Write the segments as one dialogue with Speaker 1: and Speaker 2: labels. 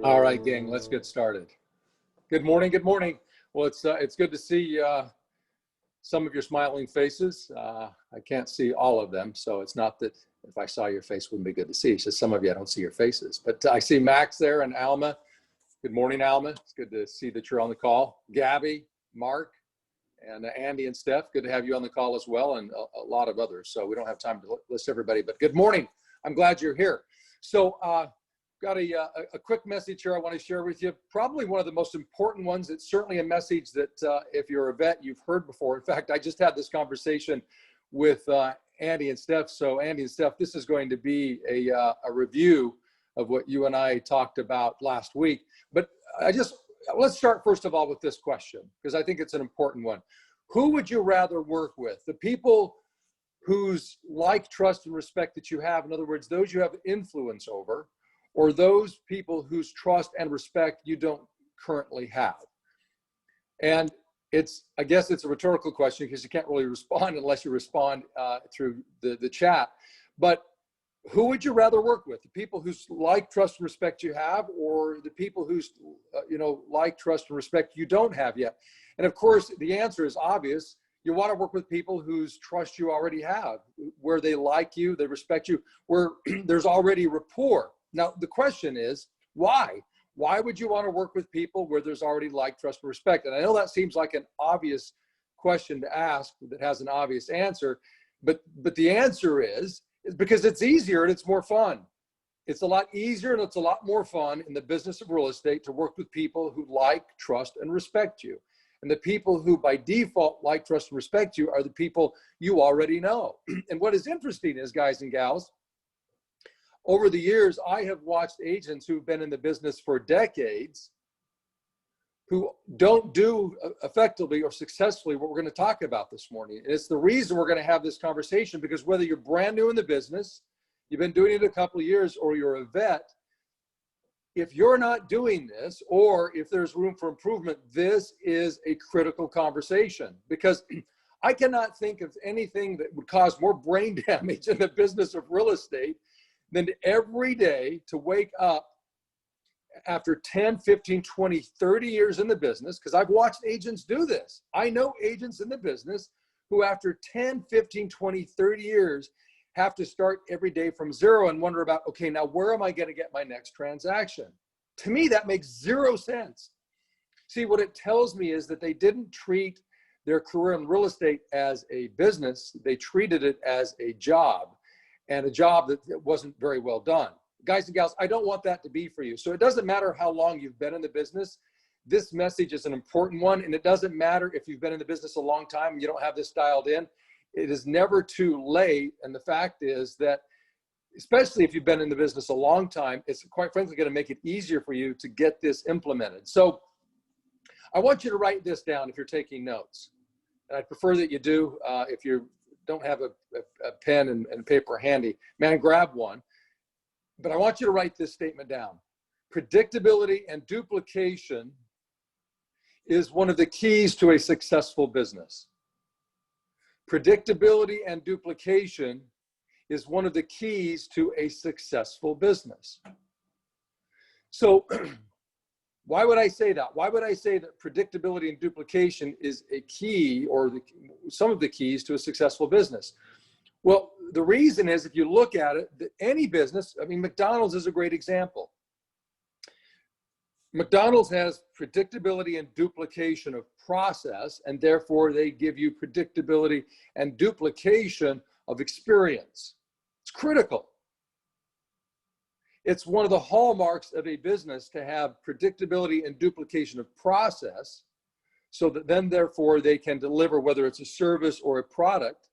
Speaker 1: All right, gang, let's get started. Good morning, good morning. Well, it's good to see some of your smiling faces. I can't see all of them, so it's not that if I saw your face, wouldn't be good to see. It's just some of you, I don't see your faces. But I see Max there and Alma. Good morning, Alma. It's good to see that you're on the call. Gabby, Mark, and Andy and Steph, good to have you on the call as well, and a lot of others. So we don't have time to list everybody, but good morning. I'm glad you're here. So got a quick message here I want to share with you. Probably one of the most important ones. It's certainly a message that if you're a vet, you've heard before. In fact, I just had this conversation with Andy and Steph. So Andy and Steph, this is going to be a review of what you and I talked about last week. But let's start first of all with this question, because I think it's an important one. Who would you rather work with? The people whose like, trust, and respect that you have, in other words, those you have influence over, or those people whose trust and respect you don't currently have? And I guess it's a rhetorical question because you can't really respond unless you respond through the chat. But who would you rather work with? The people whose like, trust, and respect you have, or the people whose like, trust, and respect you don't have yet? And of course, the answer is obvious. You want to work with people whose trust you already have, where they like you, they respect you, where there's already rapport. Now, the question is, why? Why would you want to work with people where there's already like, trust, and respect? And I know that seems like an obvious question to ask that has an obvious answer, but the answer is because it's easier and it's more fun. It's a lot easier and it's a lot more fun in the business of real estate to work with people who like, trust, and respect you. And the people who by default like, trust, and respect you are the people you already know. And what is interesting is, guys and gals, over the years, I have watched agents who've been in the business for decades who don't do effectively or successfully what we're going to talk about this morning. And it's the reason we're going to have this conversation, because whether you're brand new in the business, you've been doing it a couple of years, or you're a vet, if you're not doing this, or if there's room for improvement, this is a critical conversation, because I cannot think of anything that would cause more brain damage in the business of real estate than every day to wake up after 10, 15, 20, 30 years in the business, because I've watched agents do this. I know agents in the business who after 10, 15, 20, 30 years have to start every day from zero and wonder about, okay, now where am I going to get my next transaction? To me, that makes zero sense. See, what it tells me is that they didn't treat their career in real estate as a business. They treated it as a job, and a job that wasn't very well done. Guys and gals, I don't want that to be for you. So it doesn't matter how long you've been in the business. This message is an important one, and it doesn't matter if you've been in the business a long time and you don't have this dialed in. It is never too late. And the fact is that, especially if you've been in the business a long time, it's quite frankly going to make it easier for you to get this implemented. So I want you to write this down if you're taking notes. And I'd prefer that you do. If you don't have a pen and paper handy, man, grab one. But I want you to write this statement down. Predictability and duplication is one of the keys to a successful business. Predictability and duplication is one of the keys to a successful business. So why would I say that? Why would I say that predictability and duplication is a key, or some of the keys to a successful business? Well, the reason is, if you look at it, that any business, I mean, McDonald's is a great example. McDonald's has predictability and duplication of process, and therefore they give you predictability and duplication of experience. It's critical. It's one of the hallmarks of a business to have predictability and duplication of process, so that then therefore they can deliver, whether it's a service or a product,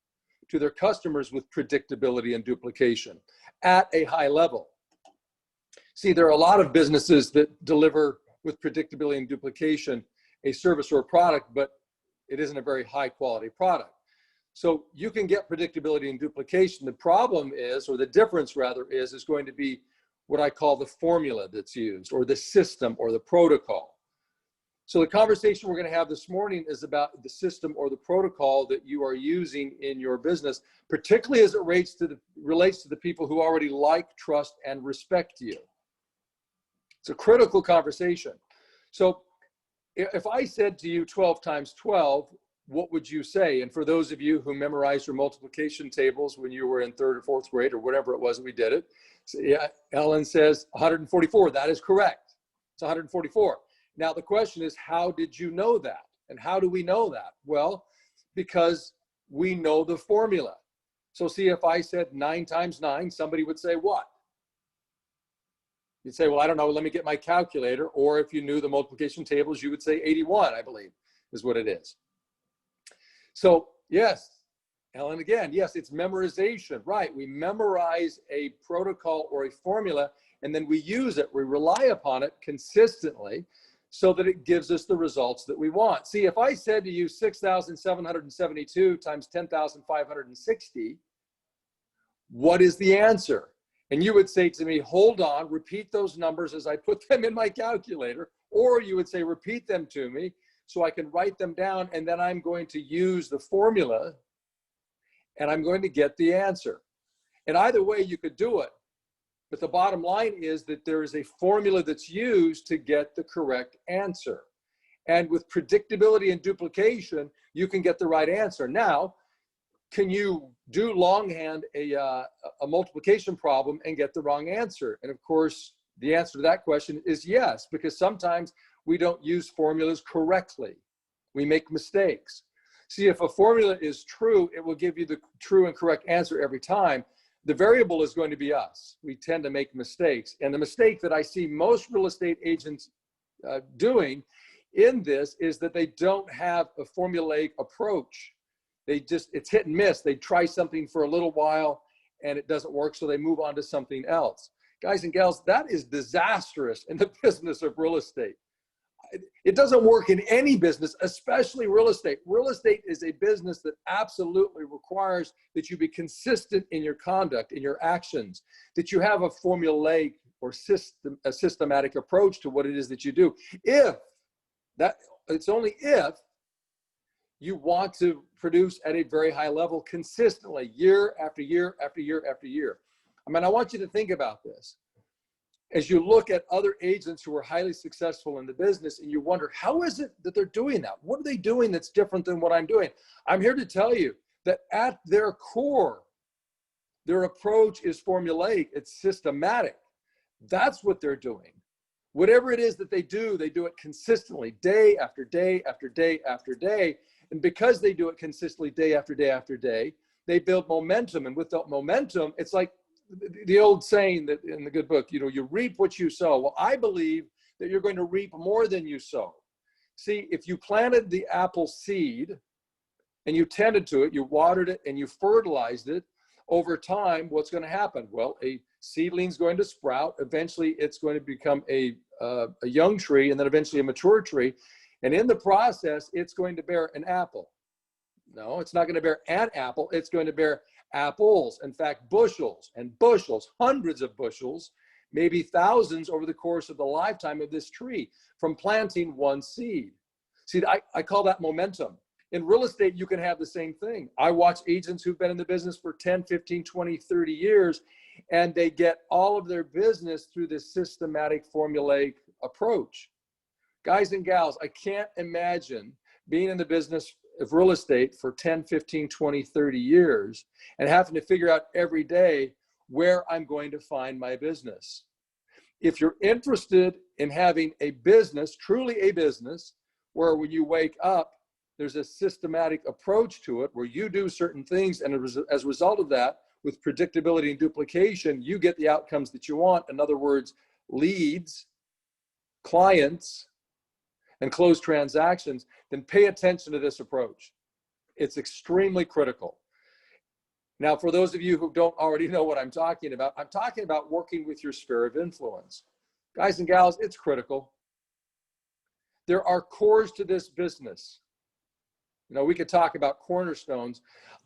Speaker 1: to their customers with predictability and duplication at a high level. See, there are a lot of businesses that deliver with predictability and duplication a service or a product, but it isn't a very high quality product. So you can get predictability and duplication. The problem is, or the difference rather is going to be what I call the formula that's used, or the system, or the protocol. So the conversation we're going to have this morning is about the system or the protocol that you are using in your business, particularly as it relates to the people who already like, trust, and respect you. It's a critical conversation. So if I said to you 12 times 12, what would you say? And for those of you who memorized your multiplication tables when you were in 3rd or 4th grade or whatever it was that we did it, so yeah, Ellen says 144. That is correct. It's 144. Now the question is, how did you know that? And how do we know that? Well, because we know the formula. So see, if I said 9 times 9, somebody would say what? You'd say, well, I don't know, let me get my calculator. Or if you knew the multiplication tables, you would say 81, I believe, is what it is. So yes, Ellen, again, yes, it's memorization, right? We memorize a protocol or a formula, and then we use it, we rely upon it consistently so that it gives us the results that we want. See, if I said to you 6,772 times 10,560, what is the answer? And you would say to me, hold on, repeat those numbers as I put them in my calculator, or you would say, repeat them to me so I can write them down, and then I'm going to use the formula and I'm going to get the answer. And either way you could do it. But the bottom line is that there is a formula that's used to get the correct answer. And with predictability and duplication, you can get the right answer. Now, can you do longhand a multiplication problem and get the wrong answer? And of course, the answer to that question is yes, because sometimes we don't use formulas correctly. We make mistakes. See, if a formula is true, it will give you the true and correct answer every time. The variable is going to be us. We tend to make mistakes. And the mistake that I see most real estate agents doing in this is that they don't have a formulaic approach. It's hit and miss. They try something for a little while and it doesn't work, so they move on to something else. Guys and gals, that is disastrous in the business of real estate. It doesn't work in any business, especially real estate. Real estate is a business that absolutely requires that you be consistent in your conduct, in your actions, that you have a formulaic or a systematic approach to what it is that you do. It's only if you want to produce at a very high level consistently, year after year after year after year. I mean, I want you to think about this. As you look at other agents who are highly successful in the business and you wonder, how is it that they're doing that? What are they doing that's different than what I'm doing? I'm here to tell you that at their core, their approach is formulaic, it's systematic. That's what they're doing. Whatever it is that they do it consistently, day after day after day after day. And because they do it consistently day after day after day, they build momentum. And with that momentum, it's like the old saying that in the good book, you reap what you sow. Well, I believe that you're going to reap more than you sow. See, if you planted the apple seed and you tended to it, you watered it and you fertilized it, over time, what's going to happen? Well, a seedling's going to sprout. Eventually, it's going to become a young tree and then eventually a mature tree. And in the process, it's going to bear an apple. No, it's not going to bear an apple. It's going to bear apples. In fact, bushels and bushels, hundreds of bushels, maybe thousands over the course of the lifetime of this tree from planting one seed. See, I call that momentum. In real estate, you can have the same thing. I watch agents who've been in the business for 10, 15, 20, 30 years, and they get all of their business through this systematic formulaic approach. Guys and gals, I can't imagine being in the business of real estate for 10, 15, 20, 30 years and having to figure out every day where I'm going to find my business. If you're interested in having a business, truly a business, where when you wake up, there's a systematic approach to it where you do certain things, and as a result of that, with predictability and duplication, you get the outcomes that you want. In other words, leads, clients, and closed transactions, then pay attention to this approach. It's extremely critical. Now, for those of you who don't already know what I'm talking about working with your sphere of influence. Guys and gals, it's critical. There are cores to this business. We could talk about cornerstones.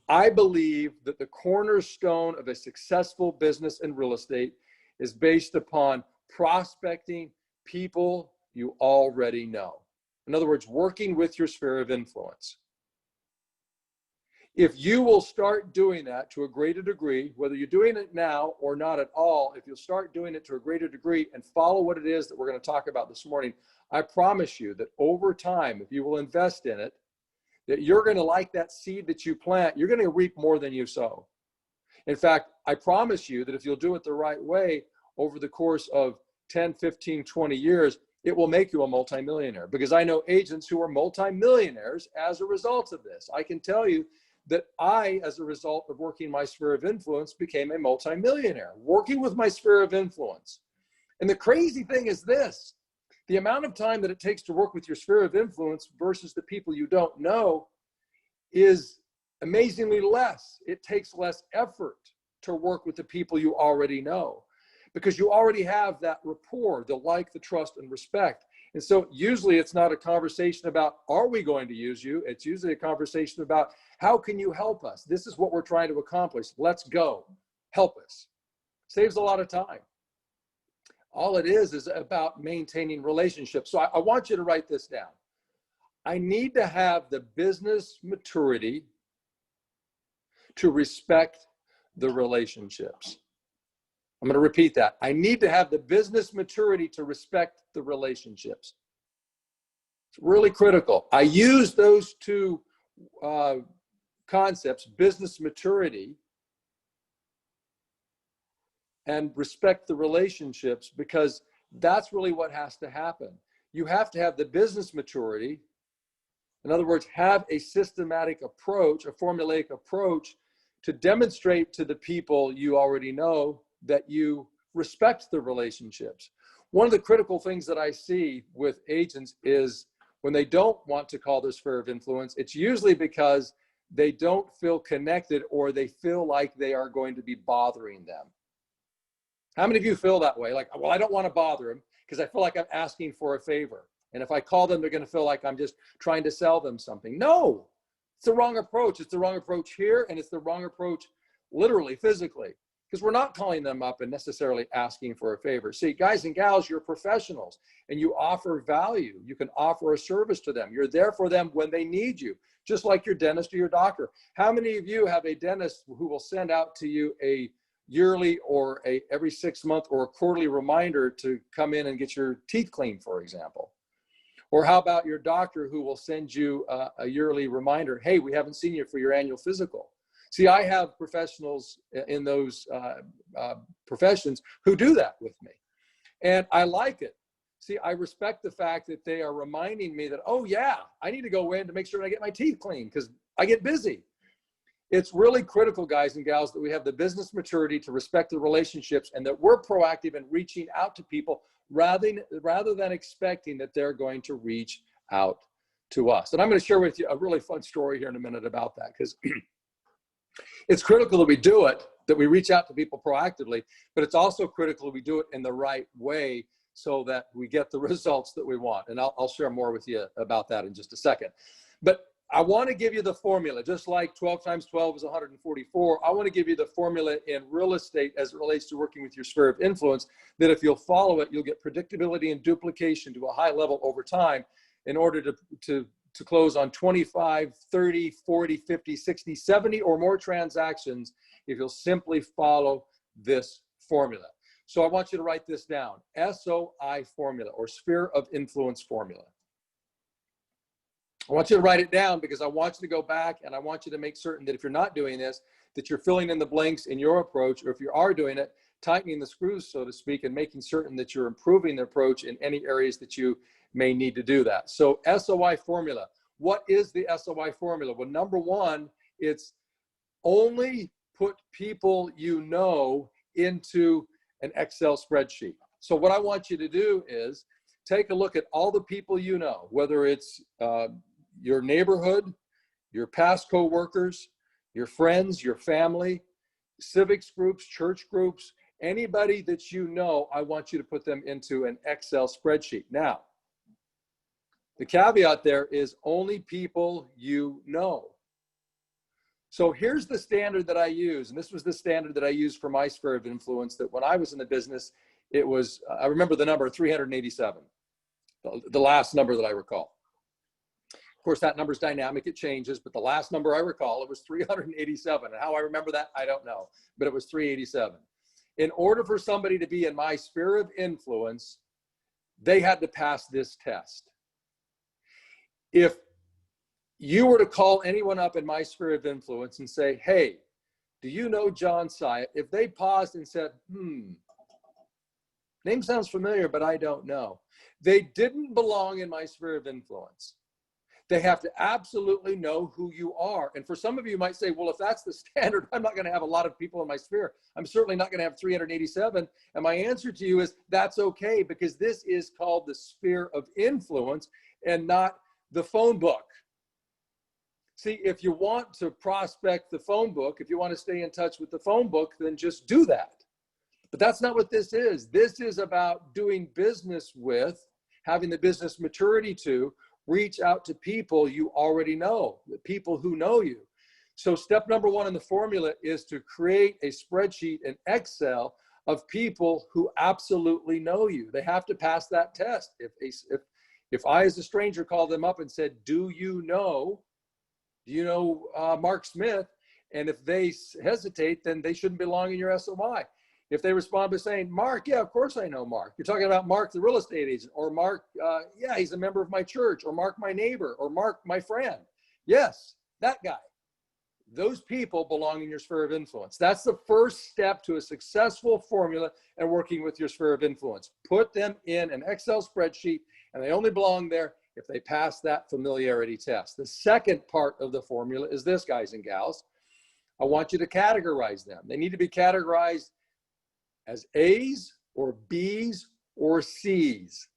Speaker 1: I believe that the cornerstone of a successful business in real estate is based upon prospecting people you already know. In other words, working with your sphere of influence. If you will start doing that to a greater degree, whether you're doing it now or not at all, if you'll start doing it to a greater degree and follow what it is that we're going to talk about this morning, I promise you that over time, if you will invest in it, that you're going to, like that seed that you plant, you're going to reap more than you sow. In fact, I promise you that if you'll do it the right way over the course of 10, 15, 20 years, it will make you a multimillionaire, because I know agents who are multimillionaires as a result of this. I can tell you that I, as a result of working my sphere of influence, became a multimillionaire, working with my sphere of influence. And the crazy thing is this: the amount of time that it takes to work with your sphere of influence versus the people you don't know is amazingly less. It takes less effort to work with the people you already know, because you already have that rapport, the like, the trust, and respect. And so usually it's not a conversation about, are we going to use you? It's usually a conversation about, how can you help us? This is what we're trying to accomplish. Let's go. Help us. Saves a lot of time. All it is about maintaining relationships. So I want you to write this down. I need to have the business maturity to respect the relationships. I'm going to repeat that. I need to have the business maturity to respect the relationships. It's really critical. I use those two concepts, business maturity and respect the relationships, because that's really what has to happen. You have to have the business maturity. In other words, have a systematic approach, a formulaic approach, to demonstrate to the people you already know that you respect the relationships. One of the critical things that I see with agents is when they don't want to call their sphere of influence, it's usually because they don't feel connected, or they feel like they are going to be bothering them. How many of you feel that way? Like, well, I don't want to bother them because I feel like I'm asking for a favor. And if I call them, they're going to feel like I'm just trying to sell them something. No, it's the wrong approach. It's the wrong approach here, and it's the wrong approach literally, physically, because we're not calling them up and necessarily asking for a favor. See, guys and gals, you're professionals and you offer value. You can offer a service to them. You're there for them when they need you, just like your dentist or your doctor. How many of you have a dentist who will send out to you a yearly or every 6 month or a quarterly reminder to come in and get your teeth cleaned, for example? Or how about your doctor who will send you a yearly reminder, hey, we haven't seen you for your annual physical? See, I have professionals in those professions who do that with me, and I like it. See, I respect the fact that they are reminding me that, oh yeah, I need to go in to make sure I get my teeth clean because I get busy. It's really critical, guys and gals, that we have the business maturity to respect the relationships, and that we're proactive in reaching out to people rather than expecting that they're going to reach out to us. And I'm going to share with you a really fun story here in a minute about that, because it's critical that we do it, that we reach out to people proactively, but it's also critical that we do it in the right way so that we get the results that we want. And I'll share more with you about that in just a second. But I want to give you the formula, just like 12 times 12 is 144. I want to give you the formula in real estate as it relates to working with your sphere of influence, that if you'll follow it, you'll get predictability and duplication to a high level over time in order to close on 25, 30, 40, 50, 60, 70 or more transactions if you'll simply follow this formula. So I want you to write this down, SOI formula, or sphere of influence formula. I want you to write it down because I want you to go back and I want you to make certain that if you're not doing this, that you're filling in the blanks in your approach, or if you are doing it, tightening the screws, so to speak, and making certain that you're improving the approach in any areas that you may need to do that. So SOI formula. What is the SOI formula? Well, number one, it's only put people you know into an Excel spreadsheet. So what I want you to do is take a look at all the people you know, whether it's your neighborhood, your past co-workers, your friends, your family, civics groups, church groups, anybody that you know, I want you to put them into an Excel spreadsheet. Now, the caveat there is only people you know. So here's the standard that I use, and this was the standard that I used for my sphere of influence, that when I was in the business, it was, I remember the number 387, the last number that I recall. Of course, that number's dynamic, it changes, but the last number I recall, it was 387. And how I remember that, I don't know, but it was 387. In order for somebody to be in my sphere of influence, they had to pass this test. If you were to call anyone up in my sphere of influence and say, hey, do you know John Ciet? If they paused and said, name sounds familiar, but I don't know, they didn't belong in my sphere of influence. They have to absolutely know who you are. And for some of you might say, well, if that's the standard, I'm not going to have a lot of people in my sphere. I'm certainly not going to have 387. And my answer to you is that's okay, because this is called the sphere of influence and not the phone book. See, if you want to prospect the phone book, if you want to stay in touch with the phone book, then just do that. But that's not what this is. This is about doing business with, having the business maturity to reach out to people you already know, the people who know you. So step number one in the formula is to create a spreadsheet in Excel of people who absolutely know you. They have to pass that test. If I, as a stranger, called them up and said, do you know Mark Smith? And if they hesitate, then they shouldn't belong in your SOI. If they respond by saying, Mark, yeah, of course I know Mark. You're talking about Mark, the real estate agent, or Mark, yeah, he's a member of my church, or Mark, my neighbor, or Mark, my friend. Yes, that guy. Those people belong in your sphere of influence. That's the first step to a successful formula and working with your sphere of influence. Put them in an Excel spreadsheet, and they only belong there if they pass that familiarity test. The second part of the formula is this, guys and gals. I want you to categorize them. They need to be categorized as A's or B's or C's.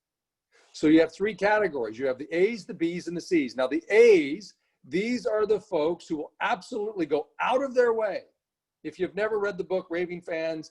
Speaker 1: So you have three categories. You have the A's, the B's, and the C's. Now the A's, these are the folks who will absolutely go out of their way. If you've never read the book Raving Fans,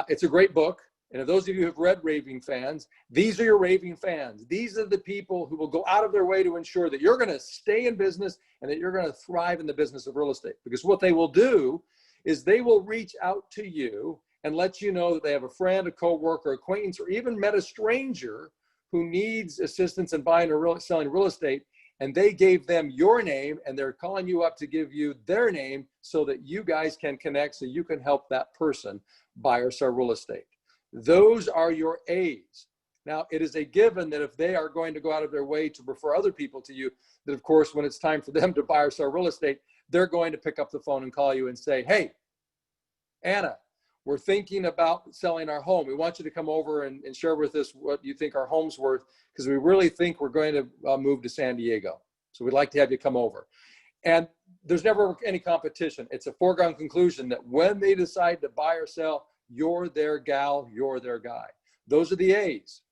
Speaker 1: it's a great book. And if those of you who have read Raving Fans, these are your raving fans. These are the people who will go out of their way to ensure that you're going to stay in business and that you're going to thrive in the business of real estate. Because what they will do is they will reach out to you and let you know that they have a friend, a coworker, acquaintance, or even met a stranger who needs assistance in buying or selling real estate. And they gave them your name, and they're calling you up to give you their name so that you guys can connect, so you can help that person buy or sell real estate. Those are your A's. Now, it is a given that if they are going to go out of their way to refer other people to you, that of course, when it's time for them to buy or sell real estate, they're going to pick up the phone and call you and say, hey, Anna, we're thinking about selling our home. We want you to come over and share with us what you think our home's worth, because we really think we're going to move to San Diego. So we'd like to have you come over. And there's never any competition. It's a foregone conclusion that when they decide to buy or sell, you're their gal, you're their guy. Those are the A's.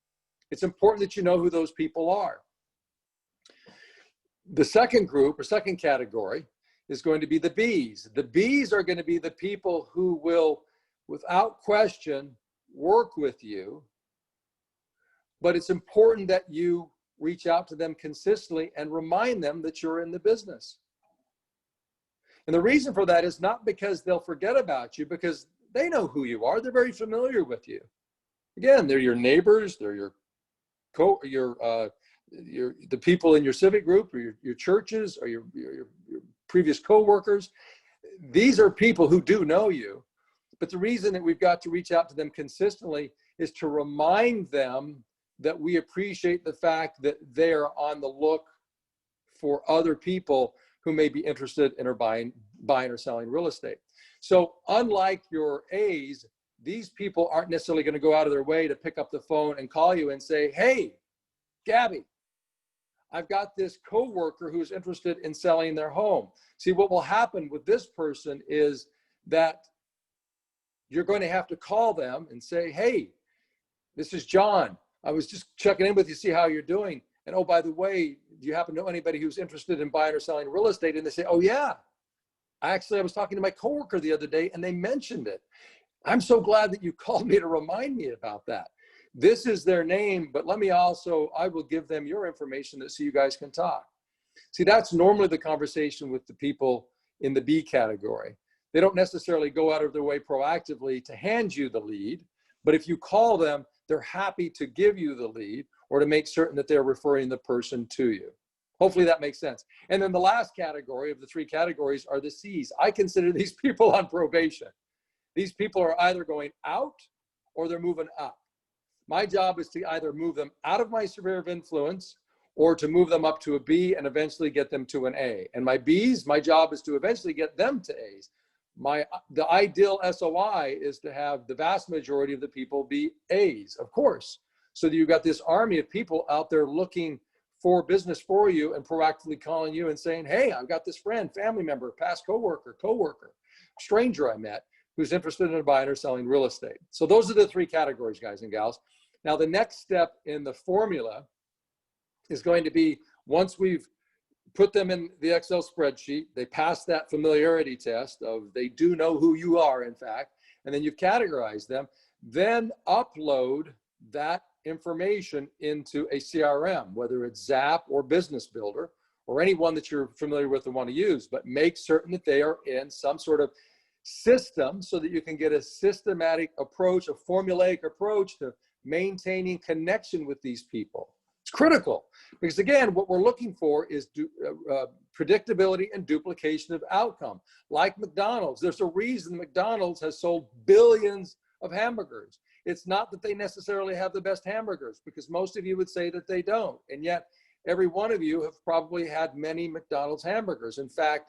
Speaker 1: It's important that you know who those people are. The second group or second category is going to be the B's. The B's are going to be the people who will, without question, work with you, but it's important that you reach out to them consistently and remind them that you're in the business. And the reason for that is not because they'll forget about you, because they know who you are. They're very familiar with you. Again, they're your neighbors, they're the people in your civic group, or your churches, or your previous co-workers. These are people who do know you. But the reason that we've got to reach out to them consistently is to remind them that we appreciate the fact that they're on the look for other people who may be interested in buying or selling real estate. So unlike your A's, these people aren't necessarily going to go out of their way to pick up the phone and call you and say, hey, Gabby, I've got this coworker who's interested in selling their home. See, what will happen with this person is that you're going to have to call them and say, hey, this is John. I was just checking in with you, see how you're doing. And oh, by the way, do you happen to know anybody who's interested in buying or selling real estate? And they say, oh yeah, I was talking to my coworker the other day and they mentioned it. I'm so glad that you called me to remind me about that. This is their name, but I will give them your information so you guys can talk. See, that's normally the conversation with the people in the B category. They don't necessarily go out of their way proactively to hand you the lead, but if you call them, they're happy to give you the lead or to make certain that they're referring the person to you. Hopefully that makes sense. And then the last category of the 3 categories are the C's. I consider these people on probation. These people are either going out or they're moving up. My job is to either move them out of my sphere of influence or to move them up to a B and eventually get them to an A. And my B's, my job is to eventually get them to A's. The ideal SOI is to have the vast majority of the people be A's, of course. So that you've got this army of people out there looking for business for you and proactively calling you and saying, hey, I've got this friend, family member, past coworker, stranger I met who's interested in buying or selling real estate. So those are the 3 categories, guys and gals. Now, the next step in the formula is going to be, once we've put them in the Excel spreadsheet, they pass that familiarity test of they do know who you are, in fact, and then you've categorized them, then upload that information into a CRM, whether it's Zap or Business Builder or any one that you're familiar with and want to use, but make certain that they are in some sort of system so that you can get a systematic approach, a formulaic approach to maintaining connection with these people. It's critical because, again, what we're looking for is predictability and duplication of outcome. Like McDonald's, there's a reason McDonald's has sold billions of hamburgers. It's not that they necessarily have the best hamburgers, because most of you would say that they don't. And yet every one of you have probably had many McDonald's hamburgers. In fact,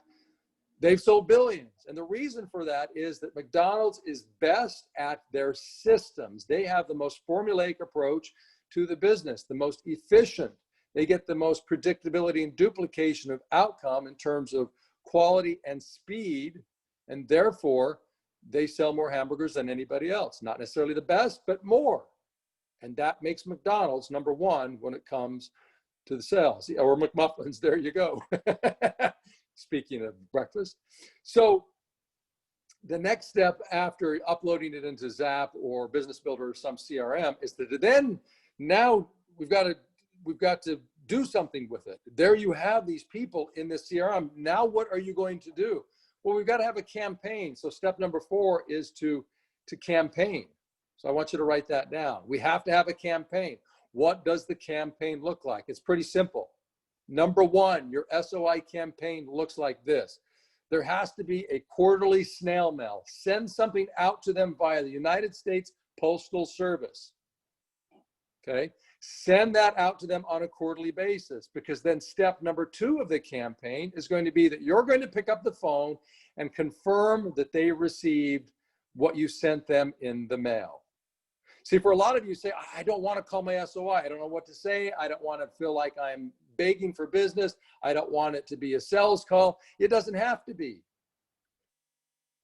Speaker 1: they've sold billions. And the reason for that is that McDonald's is best at their systems. They have the most formulaic approach to the business, the most efficient. They get the most predictability and duplication of outcome in terms of quality and speed. And therefore, they sell more hamburgers than anybody else. Not necessarily the best, but more. And that makes McDonald's number 1 when it comes to the sales. Or McMuffins, there you go. Speaking of breakfast. So the next step after uploading it into Zap or Business Builder or some CRM is that then now we've got to do something with it. There you have these people in this CRM. Now what are you going to do? Well, we've got to have a campaign. So step number 4 is to campaign. So I want you to write that down. We have to have a campaign. What does the campaign look like? It's pretty simple. Number 1, your SOI campaign looks like this. There has to be a quarterly snail mail. Send something out to them via the United States Postal Service. Okay? Send that out to them on a quarterly basis, because then step number 2 of the campaign is going to be that you're going to pick up the phone and confirm that they received what you sent them in the mail. See, for a lot of you say, I don't want to call my SOI. I don't know what to say. I don't want to feel like I'm begging for business. I don't want it to be a sales call. It doesn't have to be.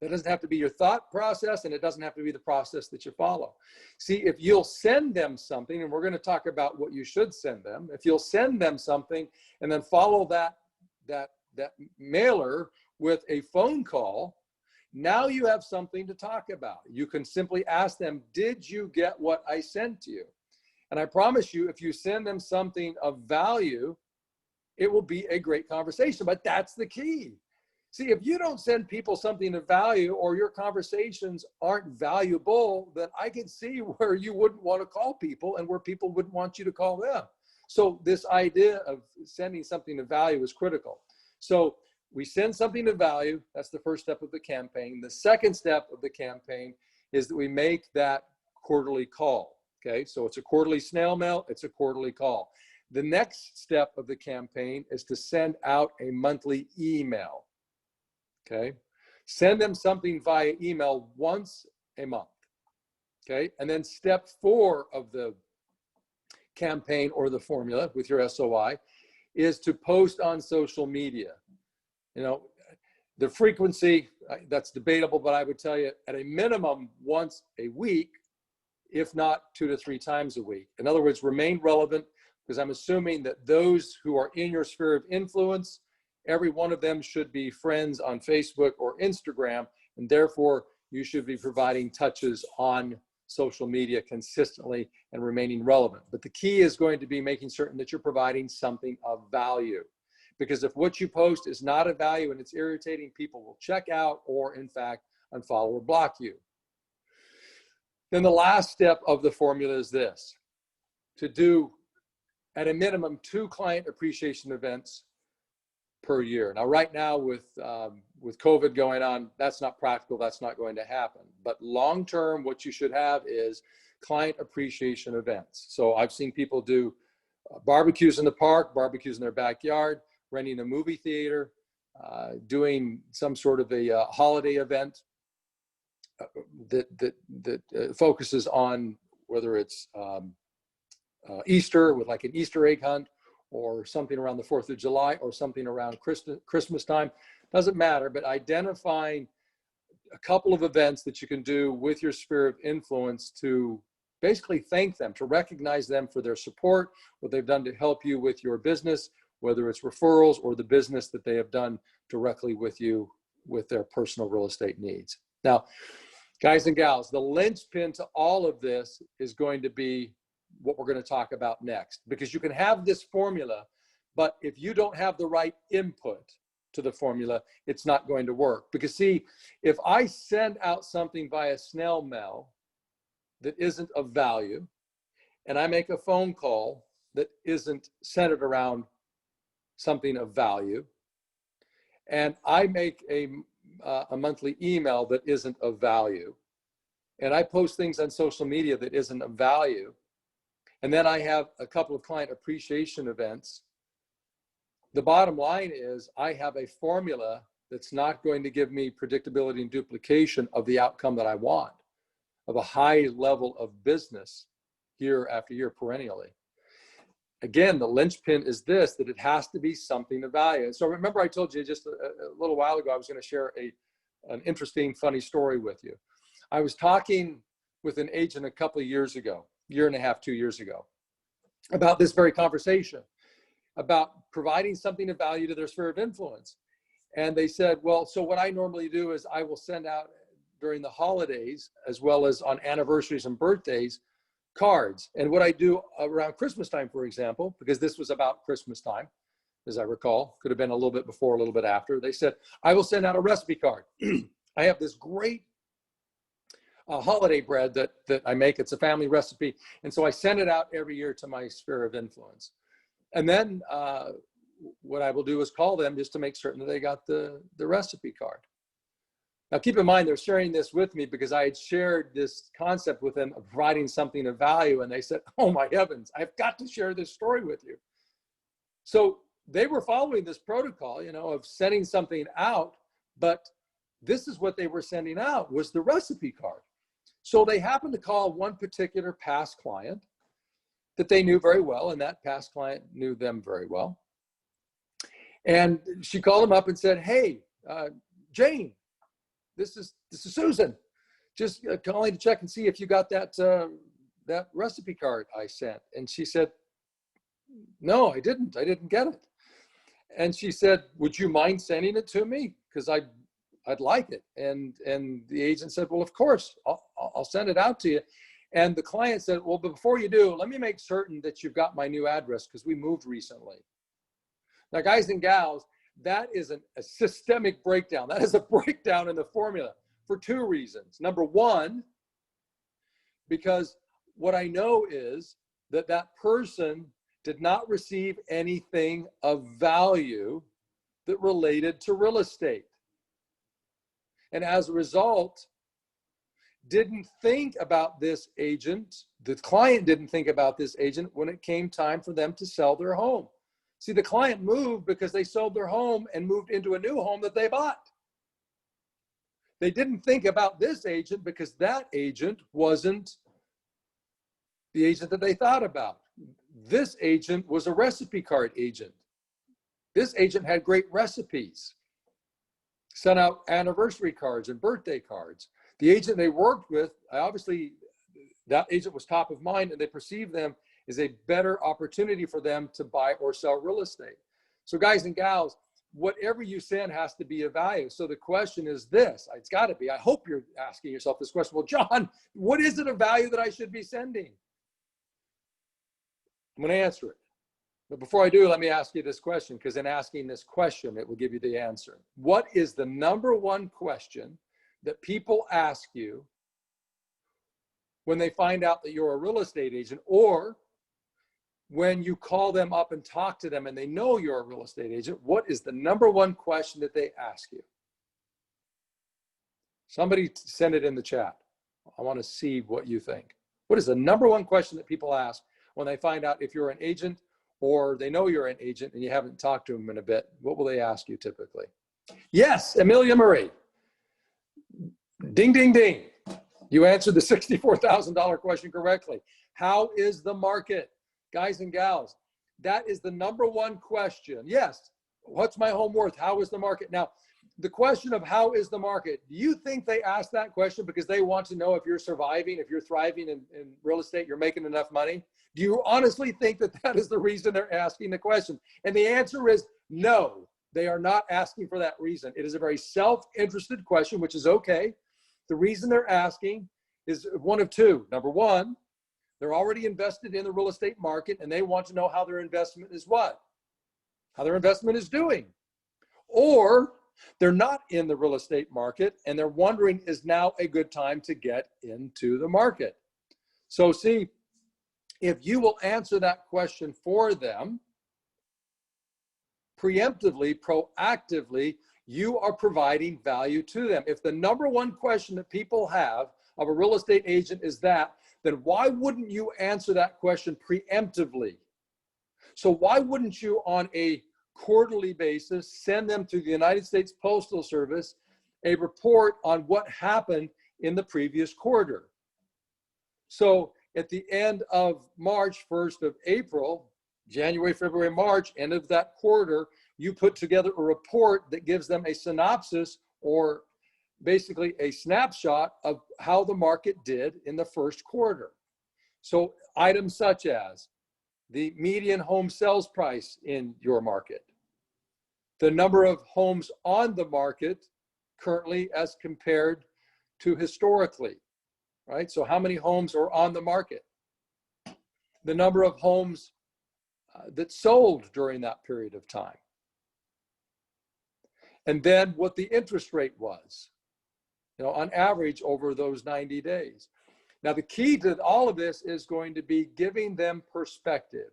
Speaker 1: That doesn't have to be your thought process, and it doesn't have to be the process that you follow. See, if you'll send them something, and we're going to talk about what you should send them, if you'll send them something and then follow that mailer with a phone call, now you have something to talk about. You can simply ask them, did you get what I sent to you? And I promise you, if you send them something of value, it will be a great conversation. But that's the key. See, if you don't send people something of value, or your conversations aren't valuable, then I can see where you wouldn't want to call people and where people wouldn't want you to call them. So this idea of sending something of value is critical. So we send something of value. That's the first step of the campaign. The second step of the campaign is that we make that quarterly call. Okay, so it's a quarterly snail mail. It's a quarterly call. The next step of the campaign is to send out a monthly email. Okay, send them something via email once a month. Okay, and then step 4 of the campaign or the formula with your SOI is to post on social media. You know, the frequency, that's debatable, but I would tell you at a minimum once a week, if not 2 to 3 times a week. In other words, remain relevant, because I'm assuming that those who are in your sphere of influence, every one of them should be friends on Facebook or Instagram, and therefore you should be providing touches on social media consistently and remaining relevant. But the key is going to be making certain that you're providing something of value. Because if what you post is not of value and it's irritating, people will check out or, in fact, unfollow or block you. Then the last step of the formula is this: to do at a minimum 2 client appreciation events per year. Now, right now with COVID going on, that's not practical. That's not going to happen. But long term, what you should have is client appreciation events. So I've seen people do barbecues in the park, barbecues in their backyard, renting a movie theater, doing some sort of a holiday event that focuses on whether it's Easter with like an Easter egg hunt, or something around the 4th of July, or something around Christmas time. Doesn't matter, but identifying a couple of events that you can do with your sphere of influence to basically thank them, to recognize them for their support, what they've done to help you with your business, whether it's referrals or the business that they have done directly with you with their personal real estate needs. Now, guys and gals, the linchpin to all of this is going to be what we're going to talk about next, because you can have this formula, but if you don't have the right input to the formula, it's not going to work. Because see, if I send out something via snail mail that isn't of value, and I make a phone call that isn't centered around something of value, and I make a monthly email that isn't of value, and I post things on social media that isn't of value, and then I have a couple of client appreciation events, the bottom line is I have a formula that's not going to give me predictability and duplication of the outcome that I want, of a high level of business year after year perennially. Again, the linchpin is this, that it has to be something of value. So remember I told you just a little while ago, I was going to share an interesting, funny story with you. I was talking with an agent a couple of years ago, year and a half, 2 years ago, about this very conversation, about providing something of value to their sphere of influence. And they said, well, so what I normally do is I will send out during the holidays, as well as on anniversaries and birthdays, cards. And what I do around Christmas time, for example, because this was about Christmas time, as I recall, could have been a little bit before, a little bit after, they said, I will send out a recipe card. I have this great holiday bread that I make. It's a family recipe. And so I send it out every year to my sphere of influence. And then what I will do is call them just to make certain that they got the recipe card. Now, keep in mind, they're sharing this with me because I had shared this concept with them of providing something of value. And they said, oh my heavens, I've got to share this story with you. So they were following this protocol, of sending something out, but this is what they were sending out was the recipe card. So they happened to call one particular past client that they knew very well, and that past client knew them very well. And she called him up and said, hey, Jane, this is Susan, just calling to check and see if you got that recipe card I sent. And she said, no, I didn't get it. And she said, would you mind sending it to me? Because I'd like it. And the agent said, well, of course, I'll send it out to you. And the client said, well, but before you do, let me make certain that you've got my new address because we moved recently. Now, guys and gals, that is a systemic breakdown. That is a breakdown in the formula for 2 reasons. Number one, because what I know is that person did not receive anything of value that related to real estate. And as a result, didn't think about this agent, the client didn't think about this agent when it came time for them to sell their home. See, the client moved because they sold their home and moved into a new home that they bought. They didn't think about this agent because that agent wasn't the agent that they thought about. This agent was a recipe card agent. This agent had great recipes, sent out anniversary cards and birthday cards. The agent they worked with, obviously that agent was top of mind, and they perceived them as a better opportunity for them to buy or sell real estate. So guys and gals, whatever you send has to be of value. So the question is this, it's got to be, I hope you're asking yourself this question, well, John, what is it of value that I should be sending? I'm going to answer it. But before I do, let me ask you this question, because in asking this question, it will give you the answer. What is the number one question that people ask you when they find out that you're a real estate agent, or when you call them up and talk to them and they know you're a real estate agent, what is the number one question that they ask you? Somebody send it in the chat. I want to see what you think. What is the number one question that people ask when they find out if you're an agent or they know you're an agent and you haven't talked to them in a bit? What will they ask you typically? Yes, Amelia Marie. Ding, ding, ding. You answered the $64,000 question correctly. How is the market? Guys and gals, that is the number one question. Yes, what's my home worth? How is the market? Now, the question of how is the market, do you think they ask that question because they want to know if you're surviving, if you're thriving in real estate, you're making enough money? Do you honestly think that that is the reason they're asking the question? And the answer is no, they are not asking for that reason. It is a very self-interested question, which is okay. The reason they're asking is one of two. Number one, they're already invested in the real estate market and they want to know how their investment is what? How their investment is doing. Or they're not in the real estate market and they're wondering, is now a good time to get into the market? So see, if you will answer that question for them, preemptively, proactively, you are providing value to them. If the number one question that people have of a real estate agent is that, then why wouldn't you answer that question preemptively? So why wouldn't you on a quarterly basis send them to the United States Postal Service a report on what happened in the previous quarter? So at the end of March, 1st of April, January, February, March, end of that quarter, you put together a report that gives them a synopsis or basically a snapshot of how the market did in the first quarter. So items such as the median home sales price in your market, the number of homes on the market currently as compared to historically, right? So how many homes are on the market? The number of homes that sold during that period of time. And then what the interest rate was, on average over those 90 days. Now, the key to all of this is going to be giving them perspective.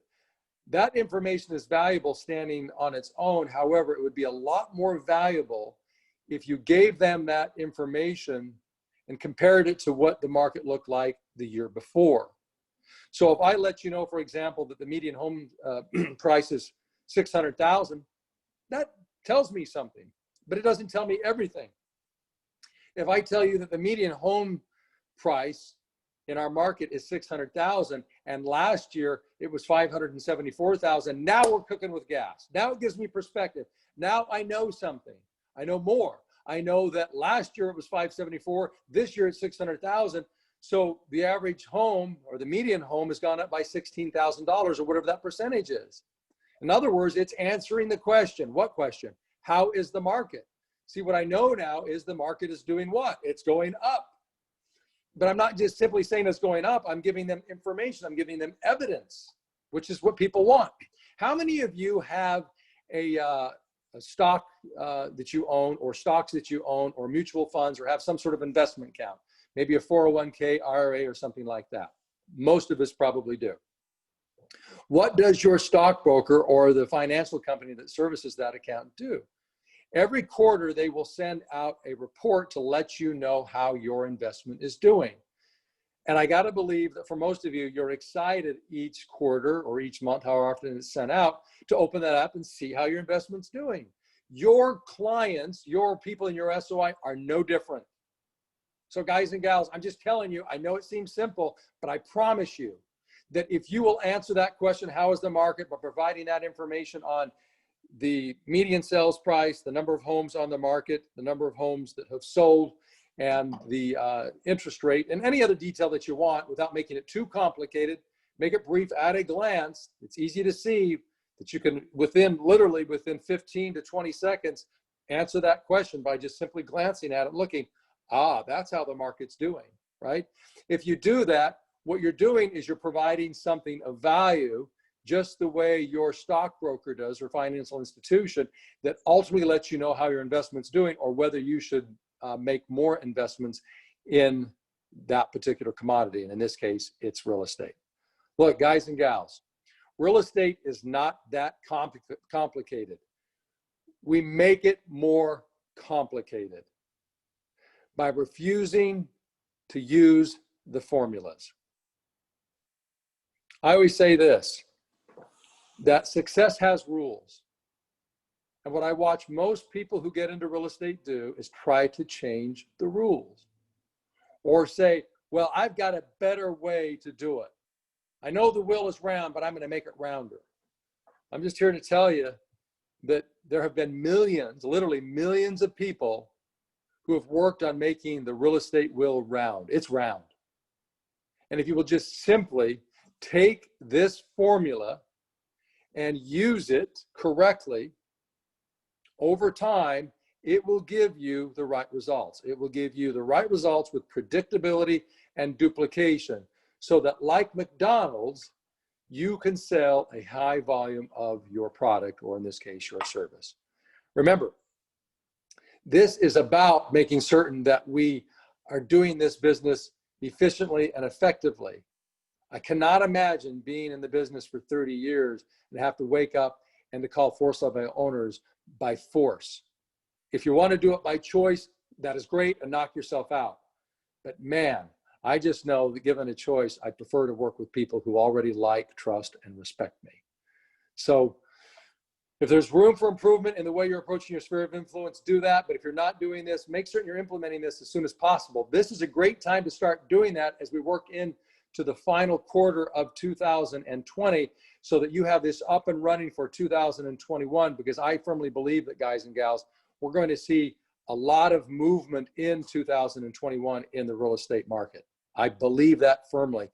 Speaker 1: That information is valuable standing on its own. However, it would be a lot more valuable if you gave them that information and compared it to what the market looked like the year before. So if I let you know, for example, that the median home price is $600,000, that tells me something, but it doesn't tell me everything. If I tell you that the median home price in our market is $600,000 and last year it was $574,000, now we're cooking with gas. Now it gives me perspective. Now I know something. I know more. I know that last year it was $574,000, this year it's $600,000. So the average home or the median home has gone up by $16,000 or whatever that percentage is. In other words, it's answering the question. What question? How is the market? See, what I know now is the market is doing what? It's going up. But I'm not just simply saying it's going up. I'm giving them information. I'm giving them evidence, which is what people want. How many of you have a stock that you own or stocks that you own or mutual funds or have some sort of investment account? Maybe a 401k, IRA, or something like that. Most of us probably do. What does your stockbroker or the financial company that services that account do? Every quarter, they will send out a report to let you know how your investment is doing. And I got to believe that for most of you, you're excited each quarter or each month, however often it's sent out, to open that up and see how your investment's doing. Your clients, your people in your SOI are no different. So guys and gals, I'm just telling you, I know it seems simple, but I promise you that if you will answer that question, how is the market, by providing that information on the median sales price, the number of homes on the market, the number of homes that have sold, and the interest rate, and any other detail that you want without making it too complicated, make it brief at a glance. It's easy to see that you can, literally within 15 to 20 seconds, answer that question by just simply glancing at it, looking, that's how the market's doing, right? If you do that, what you're doing is you're providing something of value, just the way your stockbroker does or financial institution, that ultimately lets you know how your investment's doing or whether you should make more investments in that particular commodity. And in this case, it's real estate. Look, guys and gals, Real estate is not that complicated. We make it more complicated by refusing to use the formulas. I always say this, that success has rules. And what I watch most people who get into real estate do is try to change the rules or say, well, I've got a better way to do it. I know the wheel is round, but I'm going to make it rounder. I'm just here to tell you that there have been millions, literally millions of people who have worked on making the real estate wheel round. It's round. And if you will just simply take this formula and use it correctly, over time, it will give you the right results. It will give you the right results with predictability and duplication so that, like McDonald's, you can sell a high volume of your product, or in this case, your service. Remember, this is about making certain that we are doing this business efficiently and effectively. I cannot imagine being in the business for 30 years and have to wake up and to call force of my owners by force. If you want to do it by choice, that is great, and knock yourself out. But man, I just know that given a choice, I prefer to work with people who already like, trust, and respect me. So if there's room for improvement in the way you're approaching your sphere of influence, do that. But if you're not doing this, make certain you're implementing this as soon as possible. This is a great time to start doing that as we work into the final quarter of 2020 so that you have this up and running for 2021, because I firmly believe that, guys and gals, we're going to see a lot of movement in 2021 in the real estate market. I believe that firmly.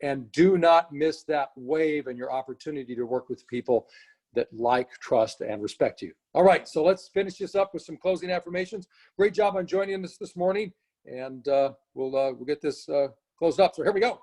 Speaker 1: And do not miss that wave and your opportunity to work with people that like, trust, and respect you. All right, so let's finish this up with some closing affirmations. Great job on joining us this morning, and we'll get this closed up. So here we go.